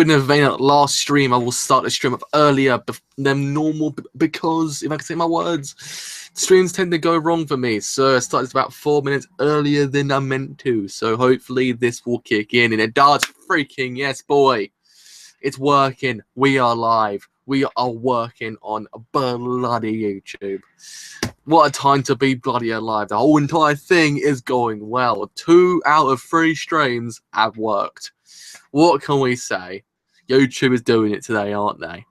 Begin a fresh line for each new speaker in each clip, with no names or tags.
in the vein of last stream, I will start the stream up earlier than normal because, if I can say my words, streams tend to go wrong for me. So I started about 4 minutes earlier than I meant to. So hopefully this will kick in, and it does. Freaking yes, boy. It's working. We are live. We are working on bloody YouTube. What a time to be bloody alive. The whole entire thing is going well. 2 out of 3 streams have worked. What can we say? YouTube is doing it today, aren't they?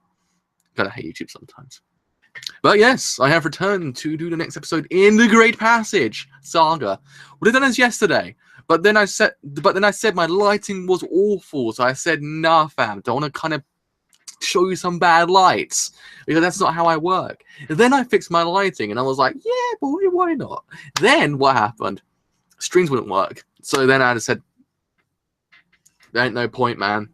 Gotta hate YouTube sometimes. But yes, I have returned to do the next episode in the Great Passage Saga. Would have done this yesterday, but then I said my lighting was awful, so I said, nah, fam, don't want to kind of show you some bad lights because that's not how I work. And then I fixed my lighting, and I was like, yeah, boy, why not? Then what happened? Streams wouldn't work, so then I just said, there ain't no point, man.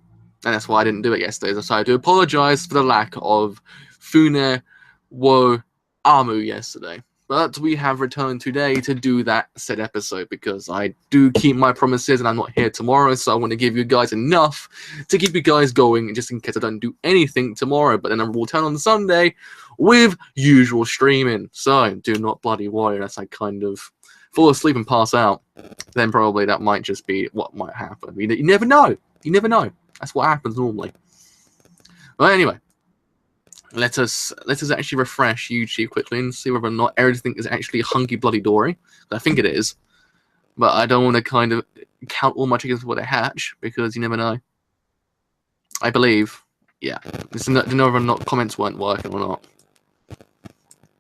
And that's why I didn't do it yesterday. So I do apologize for the lack of Fune wo Amu yesterday. But we have returned today to do that said episode because I do keep my promises and I'm not here tomorrow. So I want to give you guys enough to keep you guys going just in case I don't do anything tomorrow. But then I will return on Sunday with usual streaming. So do not bloody worry unless I kind of fall asleep and pass out. Then probably that might just be what might happen. You never know. You never know. That's what happens normally. But anyway, let us actually refresh YouTube quickly and see whether or not everything is actually hunky bloody dory. I think it is, but I don't want to kind of count all my chickens before they hatch because you never know. I believe, yeah. To know whether or not comments weren't working or not.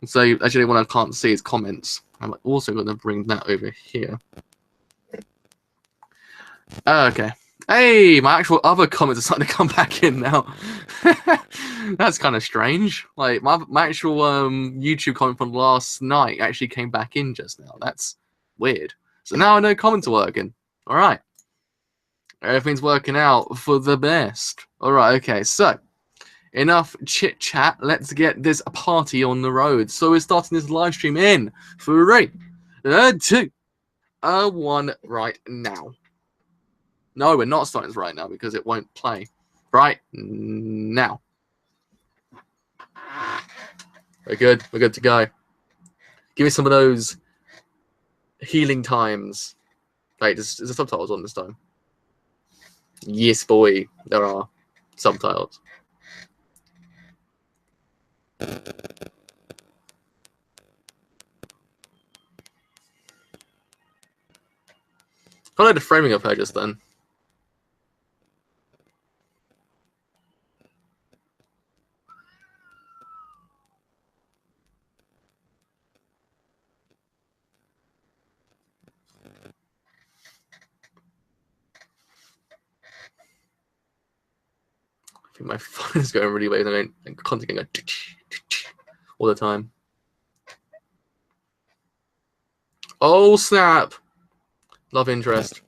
So actually, what I can't see is comments. I'm also going to bring that over here. Okay. Hey, my actual other comments are starting to come back in now. That's kind of strange. Like my actual YouTube comment from last night actually came back in just now. That's weird. So now I know comments are working. All right. Everything's working out for the best. All right. Okay. So enough chit chat. Let's get this party on the road. So we're starting this live stream in 3, 2, 1 right now. No, we're not starting this right now because it won't play right now. We're good. We're good to go. Give me some of those healing times. Wait, is the subtitles on this time? Yes, boy. There are subtitles. I like the framing of her just then. I think my phone is going really weird. I'm constantly going all the time. Oh, snap. Love interest.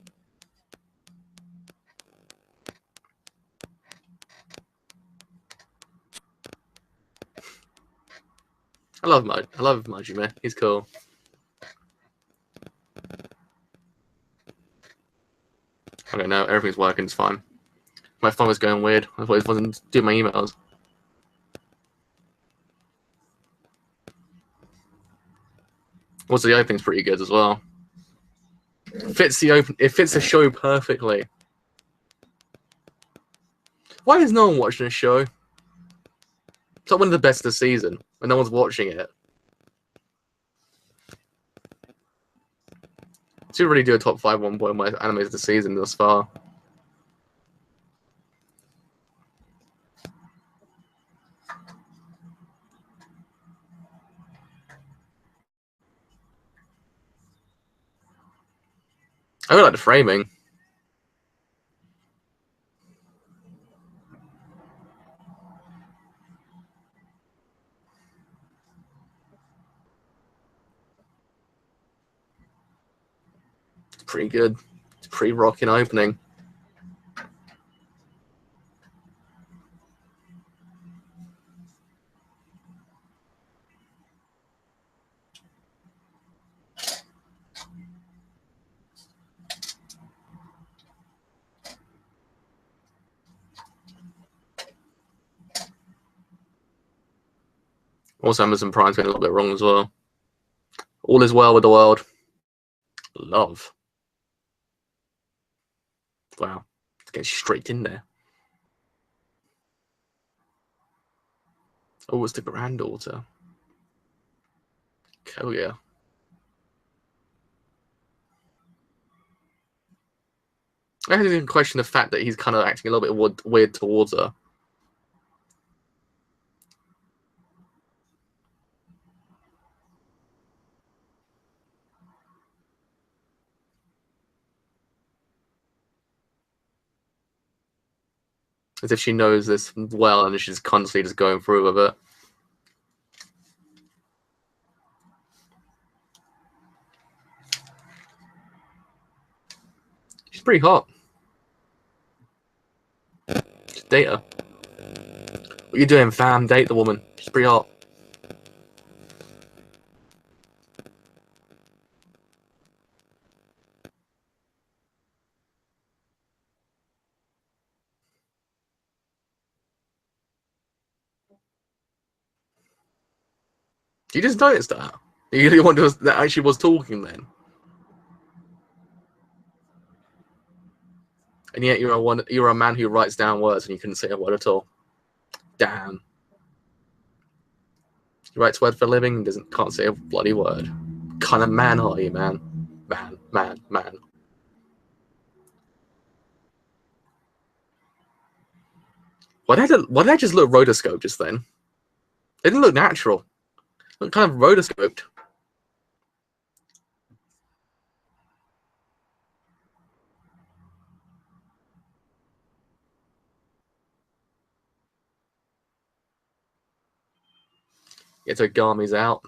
I love Majime. He's cool. Okay, now everything's working. It's fine. My phone was going weird. I thought it wasn't doing my emails. Also, the opening's pretty good as well. It fits the show perfectly. Why is no one watching this show? It's not one of the best of the season, and no one's watching it. Should really do a top 5 1.1 animes of the season thus far. I really like the framing. It's pretty good. It's pretty rocking opening. Also, Amazon Prime's getting a little bit wrong as well. All is well with the world. Love. Wow. It's getting straight in there. Oh, it's the granddaughter. Hell yeah. I didn't even question the fact that he's kind of acting a little bit weird towards her. As if she knows this well and she's constantly just going through with it. She's pretty hot. Just date her. What you doing, fam? Date the woman. She's pretty hot. You just noticed that? You the one that actually was talking then? And yet you're a man who writes down words and you couldn't say a word at all. Damn. He writes words for a living and can't say a bloody word. What kind of man are you, man? Man. Why did I just look rotoscope just then? It didn't look natural. It looked kind of rotoscoped. Yeah, so Garmi's out.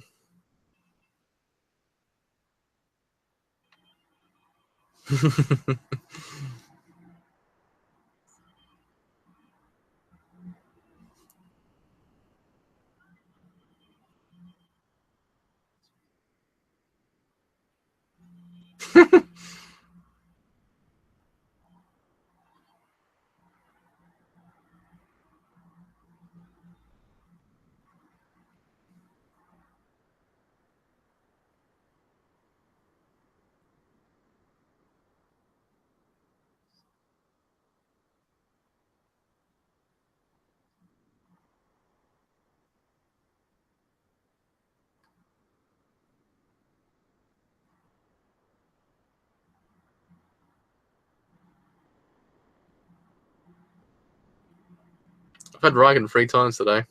I've had Ryan 3 times today.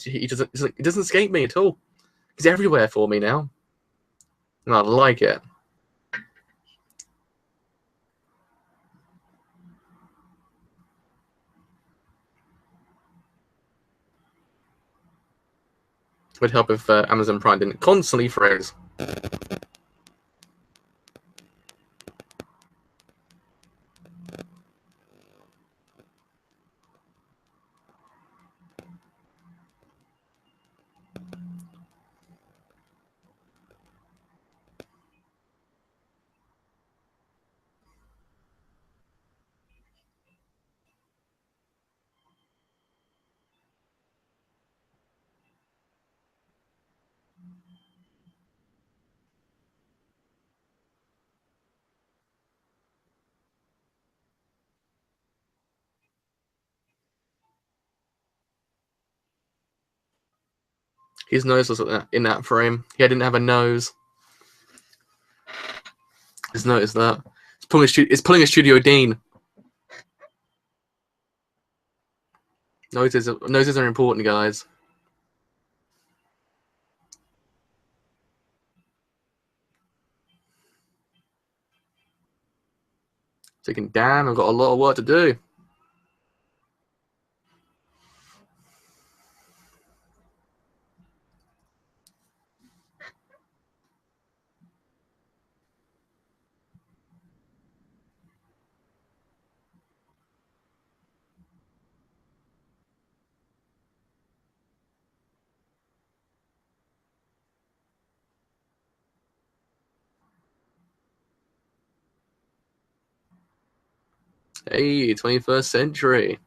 He doesn't escape me at all. He's everywhere for me now. And I like it. Would help if Amazon Prime didn't constantly freeze. His nose was in that frame. He didn't have a nose. Just noticed that. It's pulling a Studio Dean. Noses are important, guys. Thinking, damn, I've got a lot of work to do. Hey, 21st century.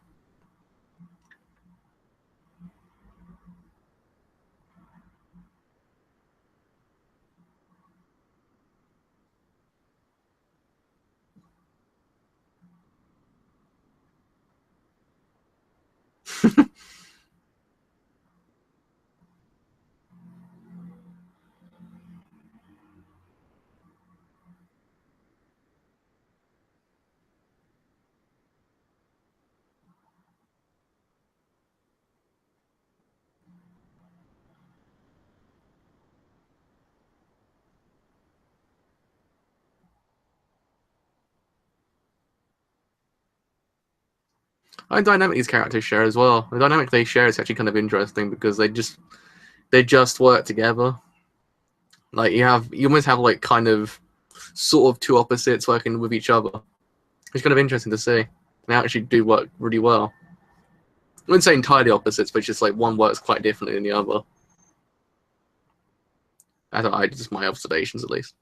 And dynamic these characters share as well. The dynamic they share is actually kind of interesting because they just work together. Like you almost have like kind of sort of two opposites working with each other. It's kind of interesting to see. They actually do work really well. I wouldn't say entirely opposites, but it's just like one works quite differently than the other. I just my observations at least.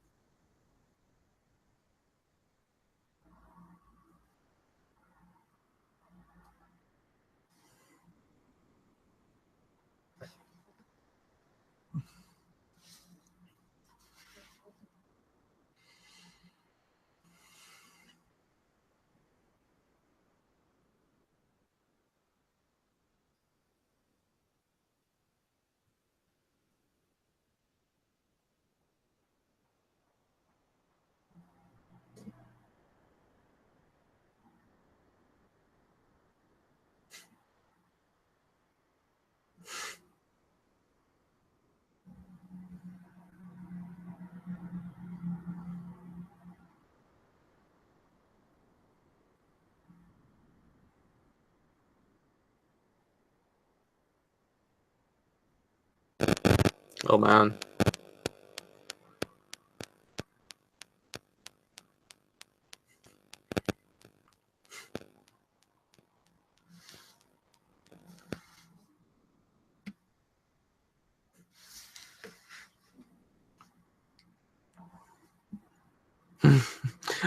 Oh man.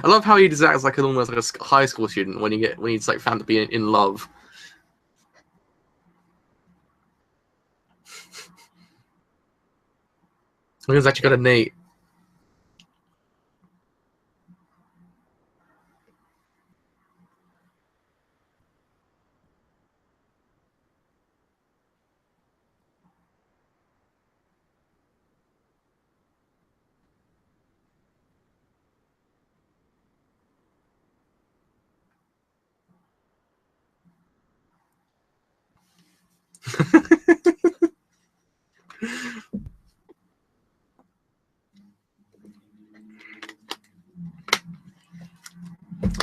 I love how he just acts like almost like a high school student when he's like found to be in love. He's actually got a Nate.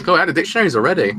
Go out of dictionaries already.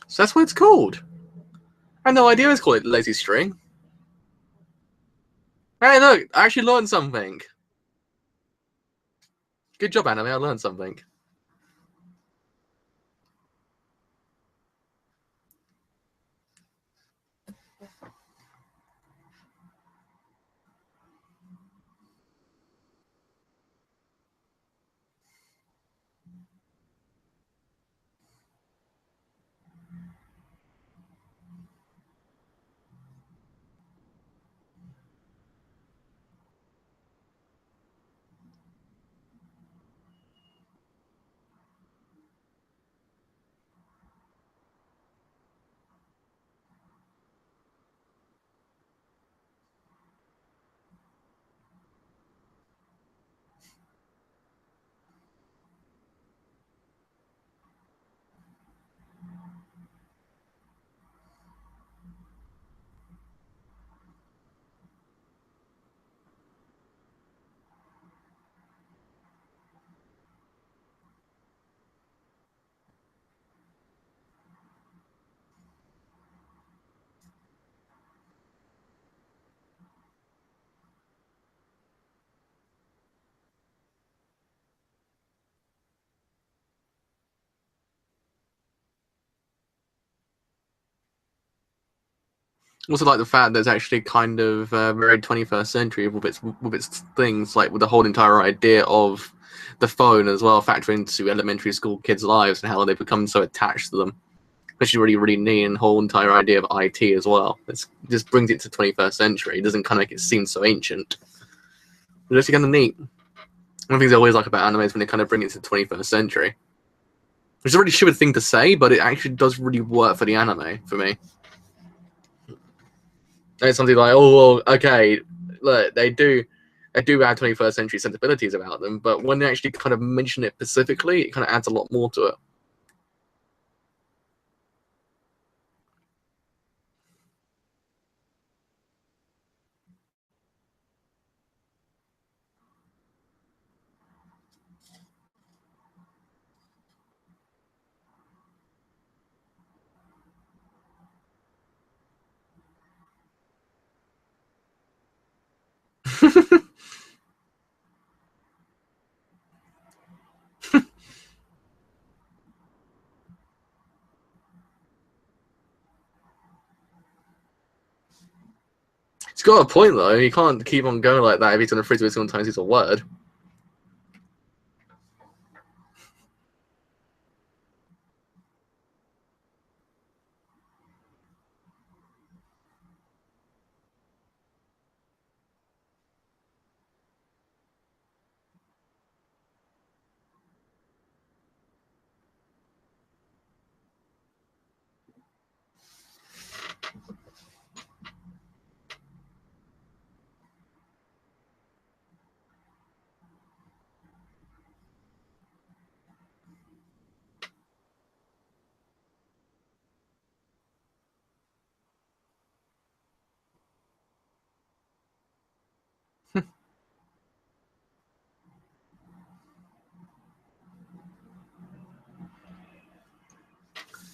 So that's what it's called. I had no idea it's called lazy string. Hey, look, I actually learned something. Good job, anime. I learned something. Also, like the fact that it's actually kind of very 21st century with its things, like with the whole entire idea of the phone as well, factoring into elementary school kids' lives and how they become so attached to them, which is really really neat. And the whole entire idea of IT as well. It just brings it to 21st century. It doesn't kind of make it seem so ancient. It's actually kind of neat. One of the things I always like about anime is when they kind of bring it to the 21st century, which is a really stupid thing to say, but it actually does really work for the anime for me. It's something like, oh, well, okay, look, they do have 21st century sensibilities about them, but when they actually kind of mention it specifically, it kind of adds a lot more to it. It's got a point though. You can't keep on going like that if he's going to freeze every single time he's a word.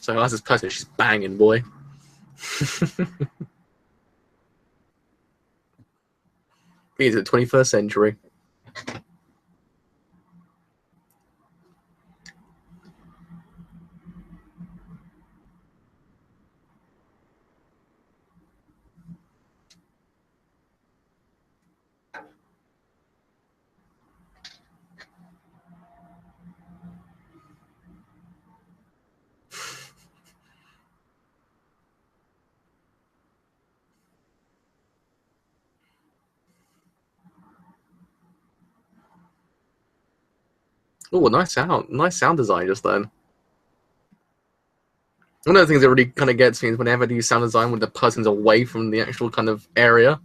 So as this person, she's banging, boy. He's the 21st century. Oh, nice sound design just then. One of the things that really kind of gets me is whenever they use sound design when the person's away from the actual kind of area.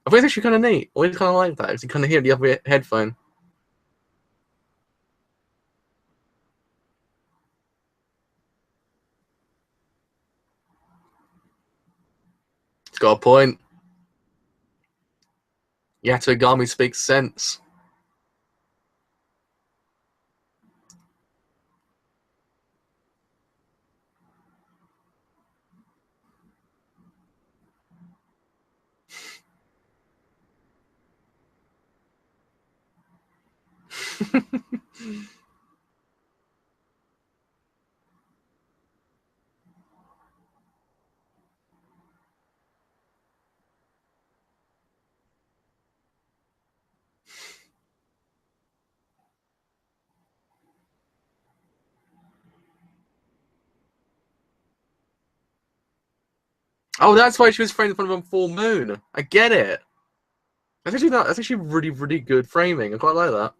I think it's actually kind of neat. Always kind of like that because you kind of hear the other headphone. It's got a point. Yatogami speaks sense. Oh, that's why she was framed in front of a full moon. I get it. That's actually really, really good framing. I quite like that.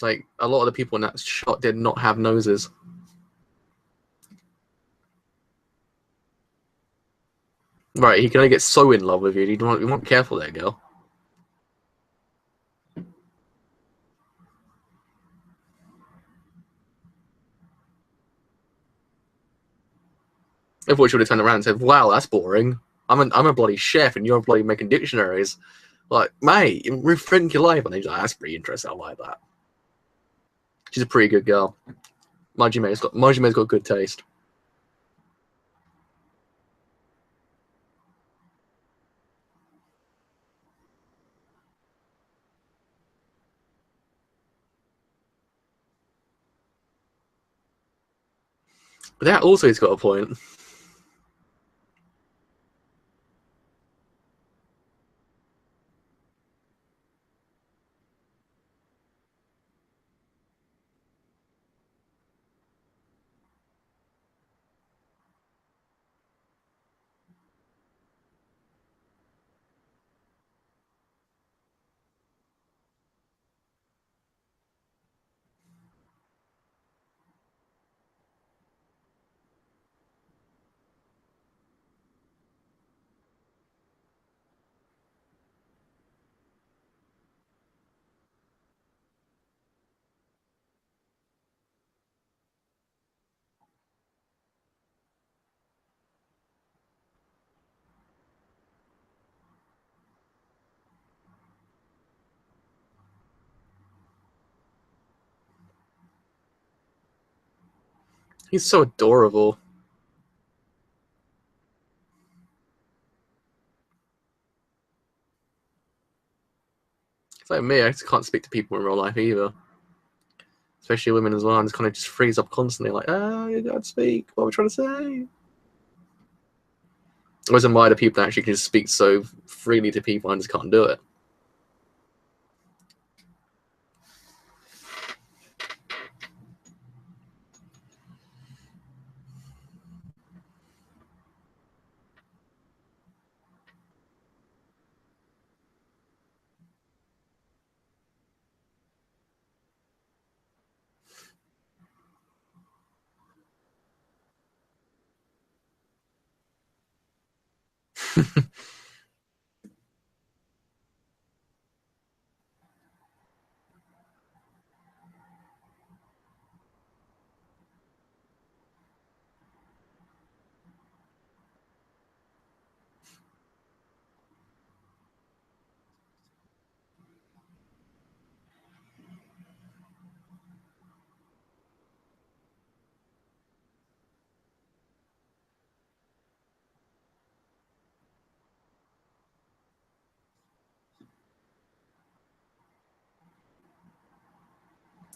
Like a lot of the people in that shot did not have noses. Right, he can only get so in love with you. You want to be careful there, girl. I thought she would have turned around and said, "Wow, that's boring. I'm a bloody chef, and you're bloody making dictionaries." Like, mate, you rethink your life. And he's like, "That's pretty interesting. I like that." She's a pretty good girl. Majime's got good taste. But that also has got a point. He's so adorable. It's like me, I just can't speak to people in real life either. Especially women as well. I just kind of just freeze up constantly, like, you gotta speak. What are we trying to say? I always admire the people that actually can just speak so freely to people and just can't do it.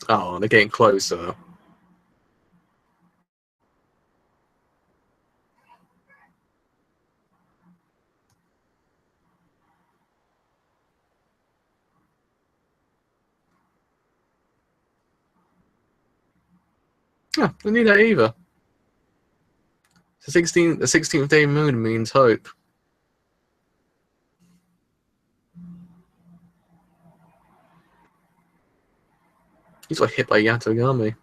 Oh, they're getting closer. Yeah, I knew that either. The 16th day moon means hope. He's got hit by Yatogami.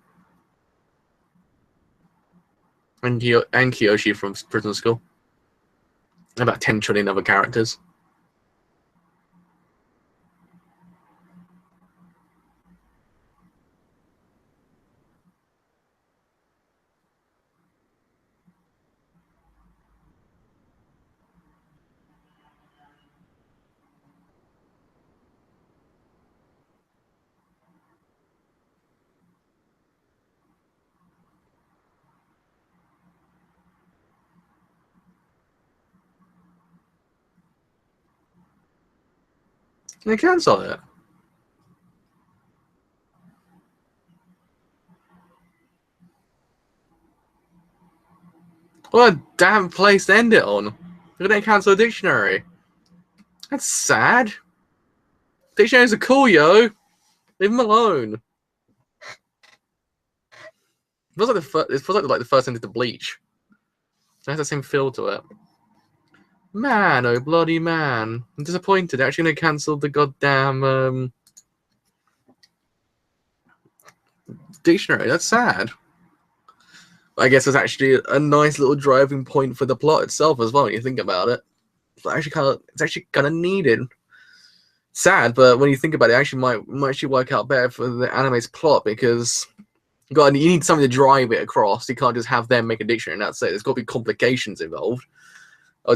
And Kyoshi from Prison School. And about 10 trillion other characters. Can they cancel it? What a damn place to end it on. They're gonna cancel a dictionary. That's sad. Dictionaries are cool, yo. Leave them alone. It feels like the first ended to Bleach. So it has the same feel to it. Man, oh bloody man. I'm disappointed. They're actually going to cancel the goddamn dictionary. That's sad. I guess it's actually a nice little driving point for the plot itself as well, when you think about it. It's actually kind of needed. Sad, but when you think about it, actually might actually work out better for the anime's plot, because you need something to drive it across. You can't just have them make a dictionary and that's it. There's got to be complications involved. I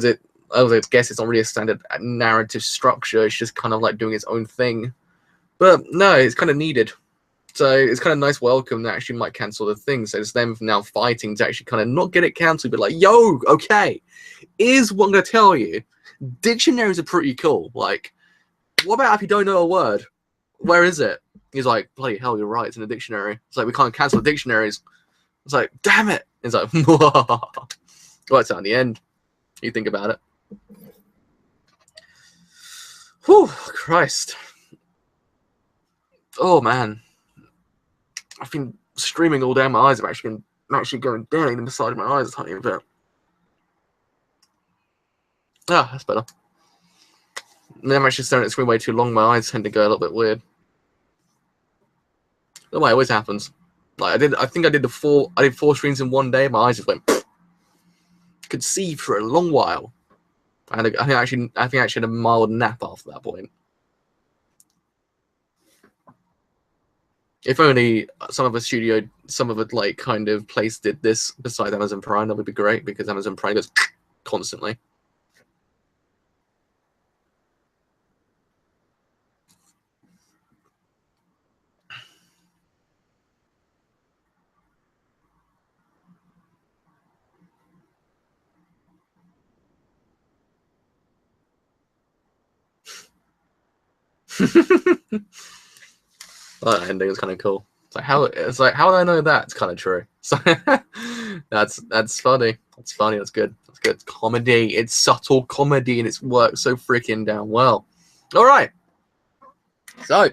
guess it's not really a standard narrative structure. It's just kind of like doing its own thing. But no, it's kind of needed. So it's kind of nice welcome that actually might cancel the thing. So it's them now fighting to actually kind of not get it cancelled, but like, yo, okay, here's what I'm going to tell you. Dictionaries are pretty cool. Like, what about if you don't know a word? Where is it? He's like, bloody hell, you're right, it's in the dictionary. It's like, we can't cancel the dictionaries. It's like, damn it. It's like, works out in the end. You think about it. Whew, Christ. Oh man, I've been streaming all day. My eyes have actually been going down in the side of my eyes a tiny bit. Ah, that's better. And I'm actually staring at the screen way too long. My eyes tend to go a little bit weird. Don't worry, it always happens. Like I think I did 4 streams in one day. My eyes just went. Could see for a long while. I think I actually had a mild nap after that point. If only some of the like kind of place did this besides Amazon Prime, that would be great because Amazon Prime goes constantly. That ending is kind of cool. It's like how do I know that? It's kind of true. So that's funny. That's funny. That's good. That's good. It's comedy. It's subtle comedy, and it's worked so freaking damn well. All right. So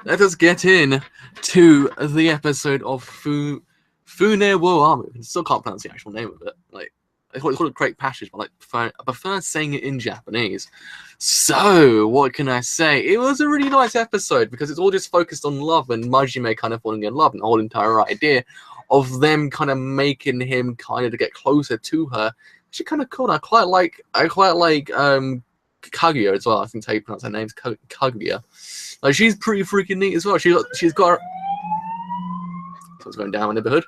let us get in to the episode of Fune wo Amu. I still can't pronounce the actual name of it. Like I call it Great Passage, but I prefer saying it in Japanese. So, what can I say? It was a really nice episode because it's all just focused on love and Majime kind of falling in love, and the whole entire idea of them kind of making him kind of to get closer to her. Actually, kind of cool. I quite like Kaguya as well. I think that's how you pronounce her name. Kaguya. Like she's pretty freaking neat as well. She's got. What's going down in the neighborhood?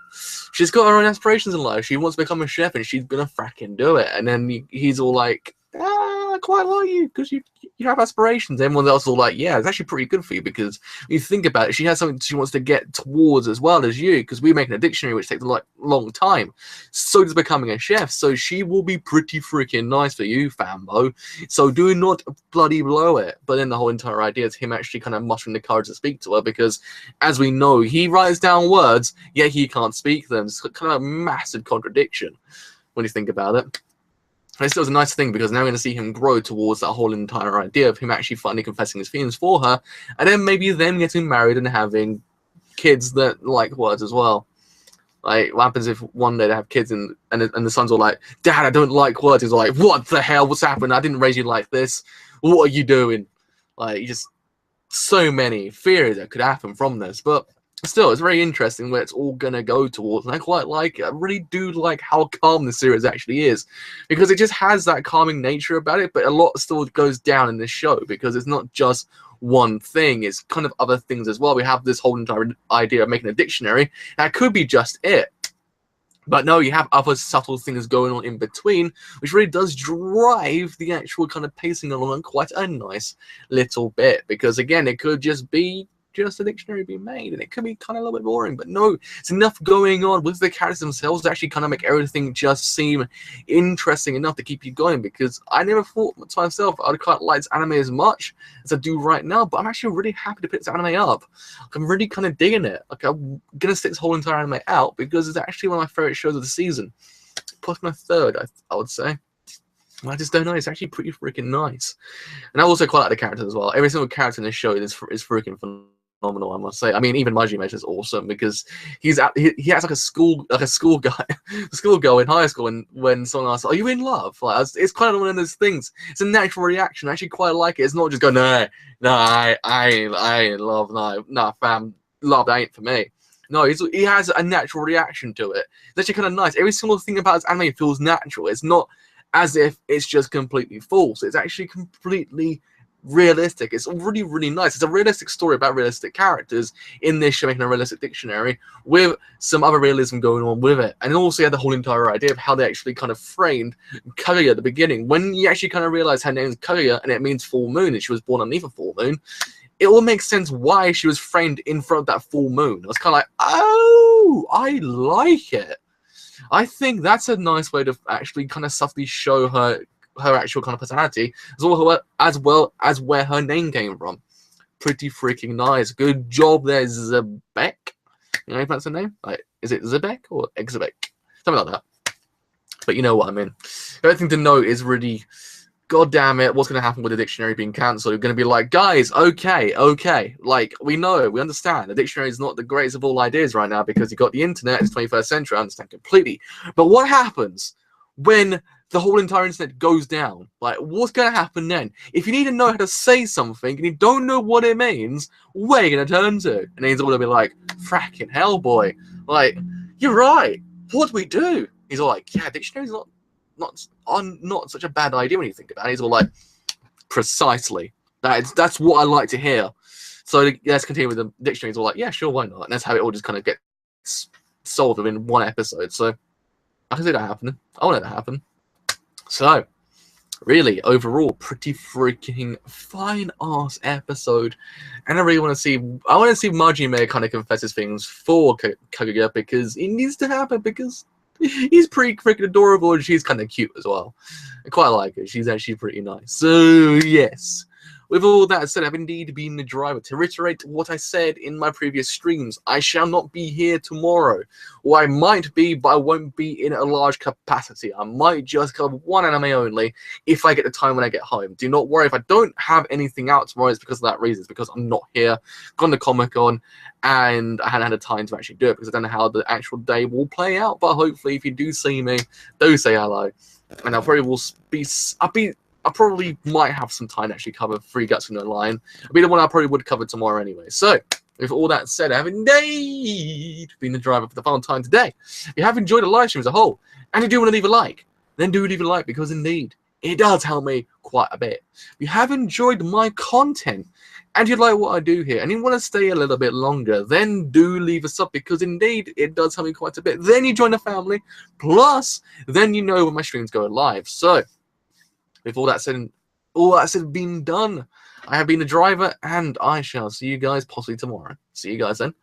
She's got her own aspirations in life. She wants to become a chef, and she's gonna fracking do it. And then he's all like, I quite like you because you have aspirations. Everyone else is all like, yeah, it's actually pretty good for you because when you think about it, she has something she wants to get towards as well as you because we're making a dictionary which takes a long time. So does becoming a chef. So she will be pretty freaking nice for you, Fambo. So do not bloody blow it. But then the whole entire idea is him actually kind of mustering the courage to speak to her because, as we know, he writes down words, yet he can't speak them. It's kind of a massive contradiction when you think about it. But it still was a nice thing because now we're going to see him grow towards that whole entire idea of him actually finally confessing his feelings for her, and then maybe them getting married and having kids that like words as well. Like, what happens if one day they have kids and the son's all like, Dad, I don't like words. He's all like, what the hell? What's happened? I didn't raise you like this. What are you doing? Like, just so many theories that could happen from this. But still, it's very interesting where it's all going to go towards, and I quite like it. I really do like how calm the series actually is, because it just has that calming nature about it, but a lot still goes down in this show, because it's not just one thing, it's kind of other things as well. We have this whole entire idea of making a dictionary, that could be just it. But no, you have other subtle things going on in between, which really does drive the actual kind of pacing along quite a nice little bit, because again, it could just be just a dictionary being made, and it could be kind of a little bit boring, but no, it's enough going on with the characters themselves to actually kind of make everything just seem interesting enough to keep you going, because I never thought to myself I'd quite like this anime as much as I do right now, but I'm actually really happy to pick this anime up. Like, I'm really kind of digging it. Like, I'm gonna stick this whole entire anime out because it's actually one of my favorite shows of the season, plus my third, I would say. I just don't know. It's actually pretty freaking nice, and I also quite like the characters as well. Every single character in this show is freaking phenomenal, I must say. I mean, even Majime is awesome because he has like a school guy, a schoolgirl in high school, and when someone asks, "Are you in love?" Like, it's kind of one of those things. It's a natural reaction. I actually quite like it. It's not just go, no, I ain't in love, no, fam, love that ain't for me. No, he has a natural reaction to it. It's actually kind of nice. Every single thing about this anime feels natural. It's not as if it's just completely false. It's actually completely realistic. It's really, really nice. It's a realistic story about realistic characters in this show, making a realistic dictionary with some other realism going on with it. And also you had the whole entire idea of how they actually kind of framed Kaguya at the beginning. When you actually kind of realize her name is Kaguya and it means full moon, and she was born underneath a full moon, it all makes sense why she was framed in front of that full moon. I was kind of like, oh, I like it. I think that's a nice way to actually kind of subtly show her actual kind of personality, as well as where her name came from. Pretty freaking nice. Good job there, Zebek. You know how you pronounce her name? Like, is it Zebek or Exebek? Something like that. But you know what I mean. The only thing to note is really, God damn it, what's going to happen with the dictionary being cancelled? You're going to be like, guys, okay. Like, we understand. The dictionary is not the greatest of all ideas right now because you've got the internet, it's 21st century, I understand completely. But what happens when the whole entire internet goes down? Like, what's going to happen then? If you need to know how to say something and you don't know what it means, where are you going to turn to? And then he's all going to be like, fracking hell, boy. Like, you're right. What do we do? He's all like, yeah, dictionary's not such a bad idea when you think about it. He's all like, precisely. That's what I like to hear. So let's continue with the dictionary. He's all like, yeah, sure, why not? And that's how it all just kind of gets solved within one episode. So I can see that happening. I want it to happen. So really, overall, pretty freaking fine ass episode. And I really want to see Majime kind of confess his things for Kaguya, because it needs to happen, because he's pretty freaking adorable and she's kind of cute as well. I quite like her. She's actually pretty nice. So, yes. With all that said, I've indeed been the driver. To reiterate what I said in my previous streams, I shall not be here tomorrow. Or I might be, but I won't be in a large capacity. I might just cover one anime only if I get the time when I get home. Do not worry if I don't have anything out tomorrow. It's because of that reason. It's because I'm not here. Gone to Comic-Con, and I hadn't had the time to actually do it because I don't know how the actual day will play out. But hopefully, if you do see me, do say hello. And I probably will I probably might have some time to actually cover Three Guts with No Line. It'll be the one I probably would cover tomorrow anyway. So, with all that said, I have indeed been the driver for the final time today. If you have enjoyed the live stream as a whole, and you do want to leave a like, then do leave a like, because indeed, it does help me quite a bit. If you have enjoyed my content, and you like what I do here, and you want to stay a little bit longer, then do leave a sub, because indeed, it does help me quite a bit. Then you join the family, plus, then you know when my streams go live. So, with all that said being done, I have been the driver, and I shall see you guys possibly tomorrow. See you guys then.